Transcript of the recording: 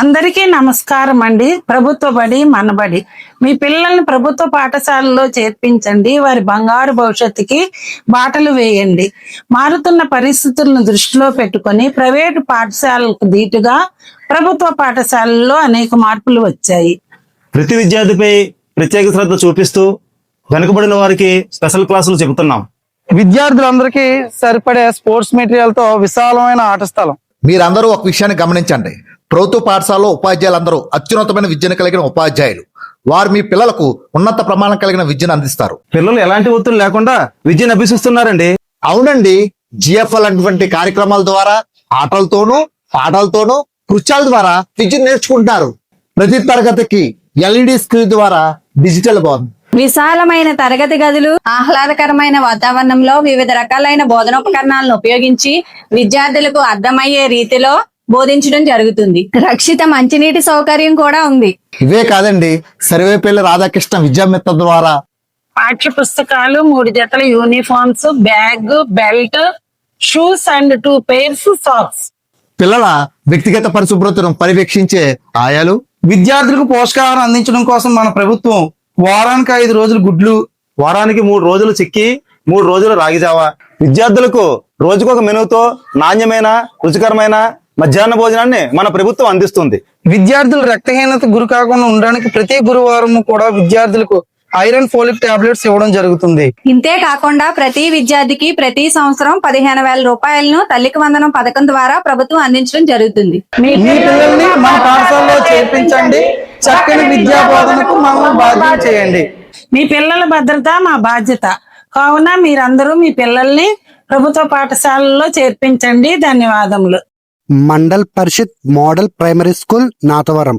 అందరికీ నమస్కారం అండి. ప్రభుత్వ బడి మనబడి మీ పిల్లల్ని ప్రభుత్వ పాఠశాలలో చేర్పించండి. వారి బంగారు భవిష్యత్తుకి బాటలు వేయండి. మారుతున్న పరిస్థితులను దృష్టిలో పెట్టుకొని ప్రైవేటు పాఠశాలకు ధీటుగా ప్రభుత్వ పాఠశాలల్లో అనేక మార్పులు వచ్చాయి. ప్రతి విద్యార్థిపై ప్రత్యేక శ్రద్ధ చూపిస్తూ వెనుకబడిన వారికి స్పెషల్ క్లాసులు చెబుతున్నాం. విద్యార్థులందరికీ సరిపడే స్పోర్ట్స్ మెటీరియల్ తో విశాలమైన ఆట స్థలం. మీరందరూ ఒక విషయాన్ని గమనించండి. ప్రభుత్వ పాఠశాలలో ఉపాధ్యాయులందరూ అత్యున్నతమైన విద్యను కలిగిన ఉపాధ్యాయులు. వారు మీ పిల్లలకు ఉన్నత ప్రమాణం కలిగిన విద్యను అందిస్తారు. పిల్లలు ఎలాంటి ఒత్తిడి లేకుండా విద్యను అభ్యసిస్తున్నారండి. అవునండి, జిఎఫ్ఎల్ అటువంటి కార్యక్రమాల ద్వారా ఆటలతోనూ పాటలతోనూ కృత్యాల ద్వారా విద్యను నేర్చుకుంటారు. ప్రతి తరగతికి ఎల్ఈడి స్క్రీన్ ద్వారా డిజిటల్ బోర్డు, విశాలమైన తరగతి గదులు, ఆహ్లాదకరమైన వాతావరణంలో వివిధ రకాలైన బోధనోపకరణాలను ఉపయోగించి విద్యార్థులకు అర్థమయ్యే రీతిలో బోధించడం జరుగుతుంది. రక్షిత మంచినీటి సౌకర్యం కూడా ఉంది. ఇవే కాదండి, సర్వేపల్లి రాధాకృష్ణ విద్యామిత్ర ద్వారా పాఠ్య పుస్తకాలు, 3 జతల uniforms, bag, belt, shoes and 2 pairs socks. పిల్లల వ్యక్తిగత పరిశుభ్రతను పర్యవేక్షించే ఆయాలు, విద్యార్థులకు పోషకాహారం అందించడం కోసం మన ప్రభుత్వం వారానికి 5 రోజులు గుడ్లు, వారానికి 3 రోజులు చిక్కి 3 రోజులు రాగిజావా, విద్యార్థులకు రోజుకొక మెనూతో నాణ్యమైన రుచికరమైన మధ్యాహ్న భోజనాన్ని మన ప్రభుత్వం అందిస్తుంది. విద్యార్థులు రక్తహీనత గురి కాకుండా ఉండడానికి ప్రతి గురువారం కూడా విద్యార్థులకు ఐరన్ ఫోలిక్ టాబ్లెట్స్ ఇవ్వడం జరుగుతుంది. ఇంతే కాకుండా ప్రతి విద్యార్థికి ప్రతి సంవత్సరం 15,000 రూపాయలను తల్లికి వందనం పథకం ద్వారా ప్రభుత్వం అందించడం జరుగుతుంది. మీ పిల్లల్ని మన పాఠశాలలో చేర్పించండి. చక్కని విద్యా బోధనకు మనం బాధ్యత చేయండి. మీ పిల్లల భద్రత మా బాధ్యత. కావున మీరందరూ మీ పిల్లల్ని ప్రభుత్వ పాఠశాలలో చేర్పించండి. ధన్యవాదములు. మండల్ పరిషత్ మోడల్ ప్రైమరీ స్కూల్ నాతవరం.